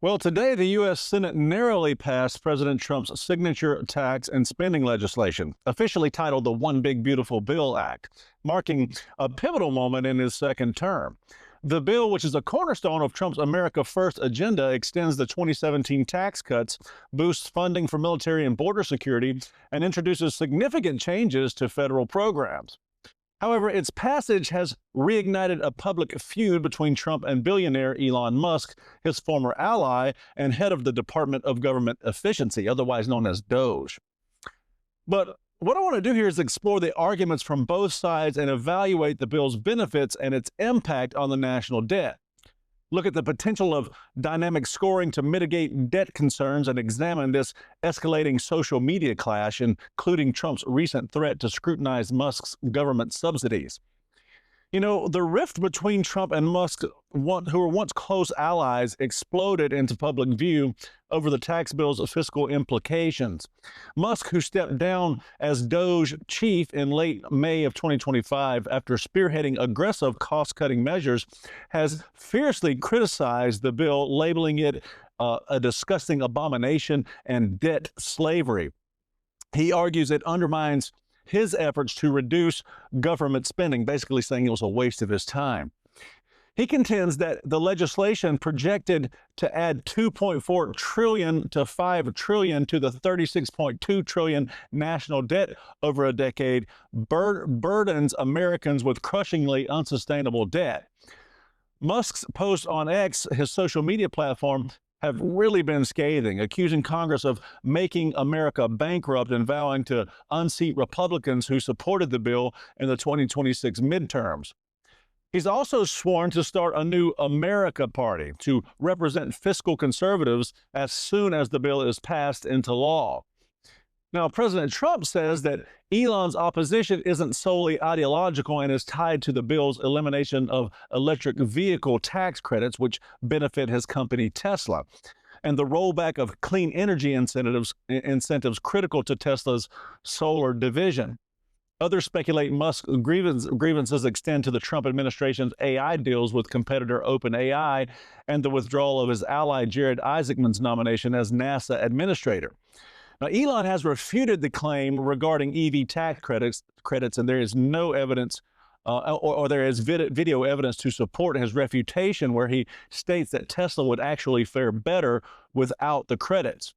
Well, today the U.S. Senate narrowly passed President Trump's signature tax and spending legislation, officially titled the One Big Beautiful Bill Act, marking a pivotal moment in his second term. The bill, which is a cornerstone of Trump's America First agenda, extends the 2017 tax cuts, boosts funding for military and border security, and introduces significant changes to federal programs. However, its passage has reignited a public feud between Trump and billionaire Elon Musk, his former ally and head of the Department of Government Efficiency, otherwise known as DOGE. But what I want to do here is explore the arguments from both sides and evaluate the bill's benefits and its impact on the national debt. Look at the potential of dynamic scoring to mitigate debt concerns and examine this escalating social media clash, including Trump's recent threat to scrutinize Musk's government subsidies. You know, the rift between Trump and Musk, who were once close allies, exploded into public view over the tax bill's fiscal implications. Musk, who stepped down as DOGE chief in late May of 2025 after spearheading aggressive cost-cutting measures, has fiercely criticized the bill, labeling it a disgusting abomination and debt slavery. He argues it undermines his efforts to reduce government spending, basically saying it was a waste of his time. He contends that the legislation projected to add $2.4 trillion to $5 trillion to the $36.2 trillion national debt over a decade burdens Americans with crushingly unsustainable debt. Musk's post on X, his social media platform, have really been scathing, accusing Congress of making America bankrupt and vowing to unseat Republicans who supported the bill in the 2026 midterms. He's also sworn to start a new America Party to represent fiscal conservatives as soon as the bill is passed into law. Now, President Trump says that Elon's opposition isn't solely ideological and is tied to the bill's elimination of electric vehicle tax credits, which benefit his company Tesla, and the rollback of clean energy incentives critical to Tesla's solar division. Others speculate Musk's grievances extend to the Trump administration's AI deals with competitor OpenAI and the withdrawal of his ally Jared Isaacman's nomination as NASA administrator. Now, Elon has refuted the claim regarding EV tax credits, and there is no evidence or there is video evidence to support his refutation, where he states that Tesla would actually fare better without the credits.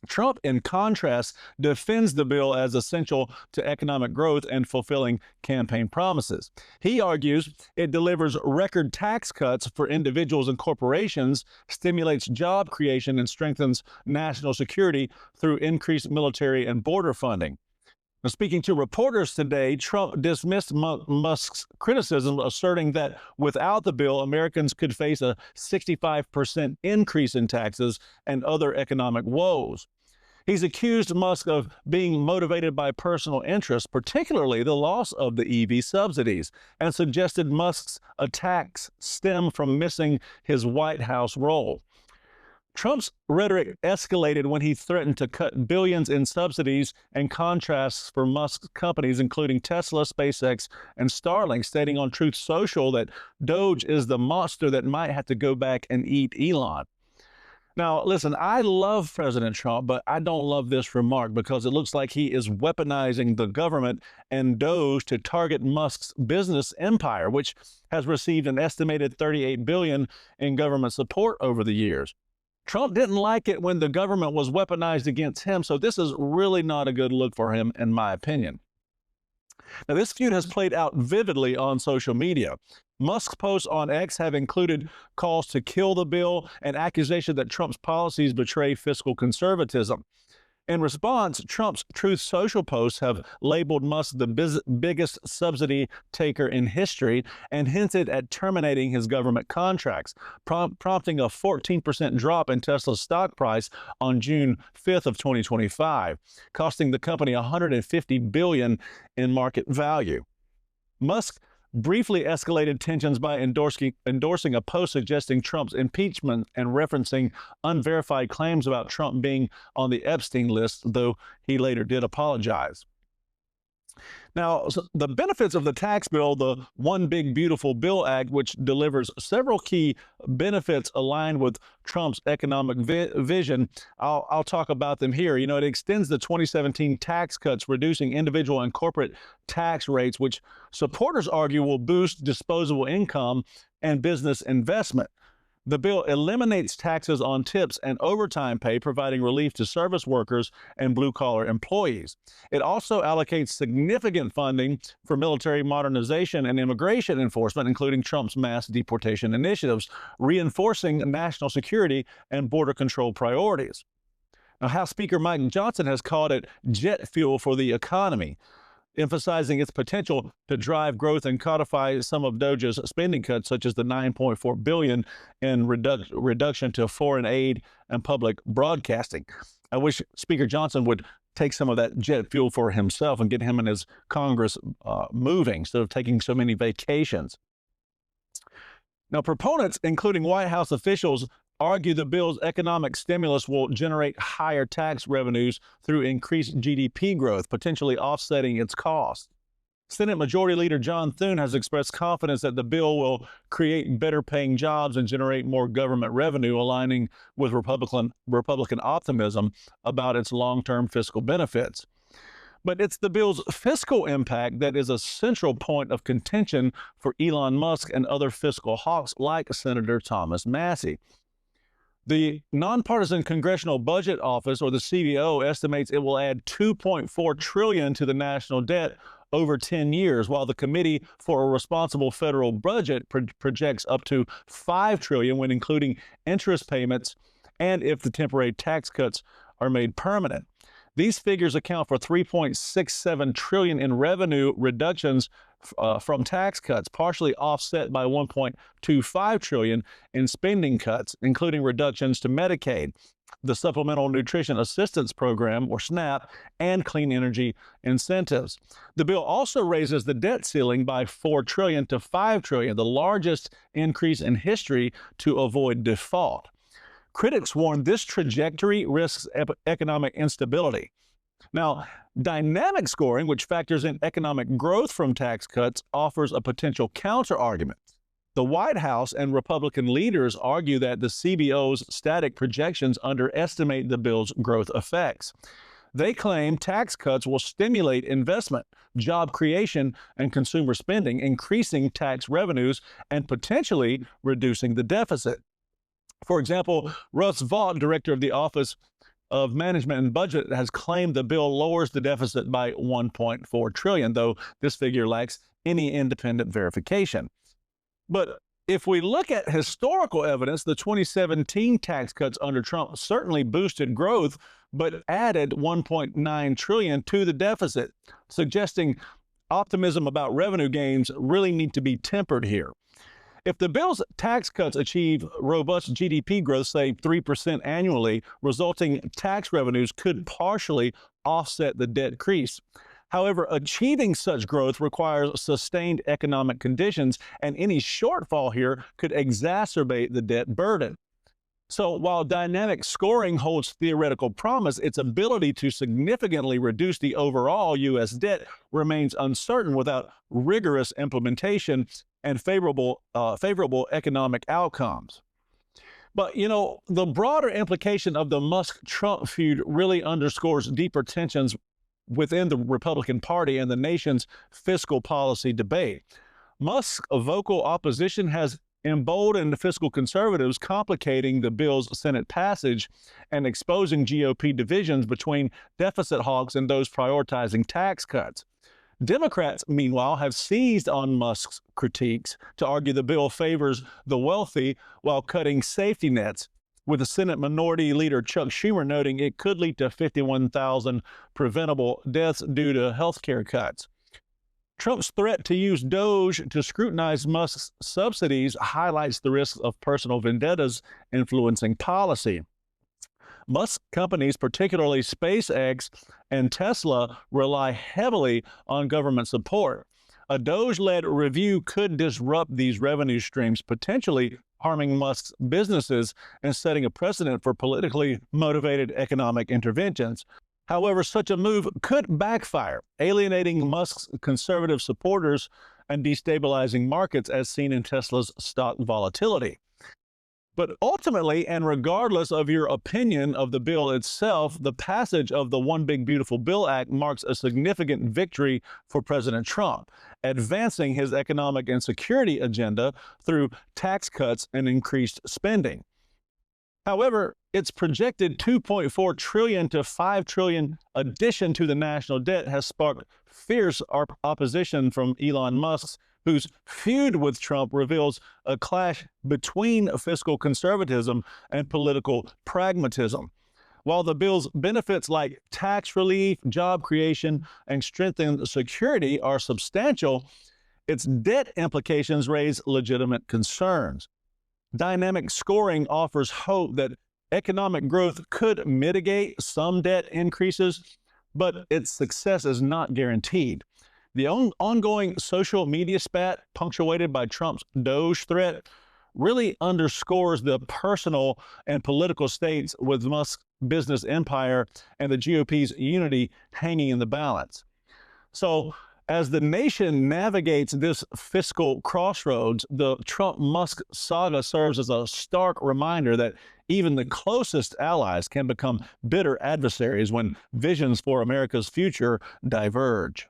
Trump, in contrast, defends the bill as essential to economic growth and fulfilling campaign promises. He argues it delivers record tax cuts for individuals and corporations, stimulates job creation, and strengthens national security through increased military and border funding. Now, speaking to reporters today, Trump dismissed Musk's criticism, asserting that without the bill, Americans could face a 65% increase in taxes and other economic woes. He's accused Musk of being motivated by personal interests, particularly the loss of the EV subsidies, and suggested Musk's attacks stem from missing his White House role. Trump's rhetoric escalated when he threatened to cut billions in subsidies and contracts for Musk's companies, including Tesla, SpaceX, and Starlink, stating on Truth Social that DOGE is the monster that might have to go back and eat Elon. Now, listen, I love President Trump, but I don't love this remark because it looks like he is weaponizing the government and DOGE to target Musk's business empire, which has received an estimated $38 billion in government support over the years. Trump didn't like it when the government was weaponized against him, so this is really not a good look for him, in my opinion. Now, this feud has played out vividly on social media. Musk's posts on X have included calls to kill the bill and accusation that Trump's policies betray fiscal conservatism. In response, Trump's Truth Social posts have labeled Musk the biggest subsidy taker in history and hinted at terminating his government contracts, prompting a 14% drop in Tesla's stock price on June 5th of 2025, costing the company $150 billion in market value. Musk briefly escalated tensions by endorsing a post suggesting Trump's impeachment and referencing unverified claims about Trump being on the Epstein list, though he later did apologize. Now, the benefits of the tax bill, the One Big Beautiful Bill Act, which delivers several key benefits aligned with Trump's economic vision, I'll talk about them here. You know, it extends the 2017 tax cuts, reducing individual and corporate tax rates, which supporters argue will boost disposable income and business investment. The bill eliminates taxes on tips and overtime pay, providing relief to service workers and blue-collar employees. It also allocates significant funding for military modernization and immigration enforcement, including Trump's mass deportation initiatives, reinforcing national security and border control priorities. Now, House Speaker Mike Johnson has called it jet fuel for the economy, emphasizing its potential to drive growth and codify some of DOJ's spending cuts, such as the $9.4 billion in reduction to foreign aid and public broadcasting. I wish Speaker Johnson would take some of that jet fuel for himself and get him and his Congress moving instead of taking so many vacations. Now, proponents, including White House officials, argue the bill's economic stimulus will generate higher tax revenues through increased GDP growth, potentially offsetting its costs. Senate Majority Leader John Thune has expressed confidence that the bill will create better-paying jobs and generate more government revenue, aligning with Republican optimism about its long-term fiscal benefits. But it's the bill's fiscal impact that is a central point of contention for Elon Musk and other fiscal hawks like Senator Thomas Massie. The Nonpartisan Congressional Budget Office, or the CBO, estimates it will add $2.4 trillion to the national debt over 10 years, while the Committee for a Responsible Federal Budget projects up to $5 trillion when including interest payments and if the temporary tax cuts are made permanent. These figures account for $3.67 trillion in revenue reductions from tax cuts, partially offset by $1.25 trillion in spending cuts, including reductions to Medicaid, the Supplemental Nutrition Assistance Program, or SNAP, and clean energy incentives. The bill also raises the debt ceiling by $4 trillion to $5 trillion, the largest increase in history, to avoid default. Critics warn this trajectory risks economic instability. Now, dynamic scoring, which factors in economic growth from tax cuts, offers a potential counter-argument. The White House and Republican leaders argue that the CBO's static projections underestimate the bill's growth effects. They claim tax cuts will stimulate investment, job creation, and consumer spending, increasing tax revenues and potentially reducing the deficit. For example, Russ Vaught, director of the Office of Management and Budget, has claimed the bill lowers the deficit by $1.4 trillion, though this figure lacks any independent verification. But if we look at historical evidence, the 2017 tax cuts under Trump certainly boosted growth, but added $1.9 trillion to the deficit, suggesting optimism about revenue gains really need to be tempered here. If the bill's tax cuts achieve robust GDP growth, say 3% annually, resulting tax revenues could partially offset the debt crease. However, achieving such growth requires sustained economic conditions, and any shortfall here could exacerbate the debt burden. So while dynamic scoring holds theoretical promise, its ability to significantly reduce the overall U.S. debt remains uncertain without rigorous implementation and favorable economic outcomes. But, you know, the broader implication of the Musk-Trump feud really underscores deeper tensions within the Republican Party and the nation's fiscal policy debate. Musk's vocal opposition has emboldened fiscal conservatives, complicating the bill's Senate passage and exposing GOP divisions between deficit hawks and those prioritizing tax cuts. Democrats, meanwhile, have seized on Musk's critiques to argue the bill favors the wealthy while cutting safety nets, with the Senate Minority Leader Chuck Schumer noting it could lead to 51,000 preventable deaths due to health care cuts. Trump's threat to use DOJ to scrutinize Musk's subsidies highlights the risks of personal vendettas influencing policy. Musk companies, particularly SpaceX and Tesla, rely heavily on government support. A DOJ-led review could disrupt these revenue streams, potentially harming Musk's businesses and setting a precedent for politically motivated economic interventions. However, such a move could backfire, alienating Musk's conservative supporters and destabilizing markets as seen in Tesla's stock volatility. But ultimately, and regardless of your opinion of the bill itself, the passage of the One Big Beautiful Bill Act marks a significant victory for President Trump, advancing his economic and security agenda through tax cuts and increased spending. However, its projected $2.4 trillion to $5 trillion addition to the national debt has sparked fierce opposition from Elon Musk, whose feud with Trump reveals a clash between fiscal conservatism and political pragmatism. While the bill's benefits like tax relief, job creation, and strengthened security are substantial, its debt implications raise legitimate concerns. Dynamic scoring offers hope that economic growth could mitigate some debt increases, but its success is not guaranteed. The ongoing social media spat, punctuated by Trump's Doge threat, really underscores the personal and political stakes with Musk's business empire and the GOP's unity hanging in the balance. So, as the nation navigates this fiscal crossroads, the Trump-Musk saga serves as a stark reminder that even the closest allies can become bitter adversaries when visions for America's future diverge.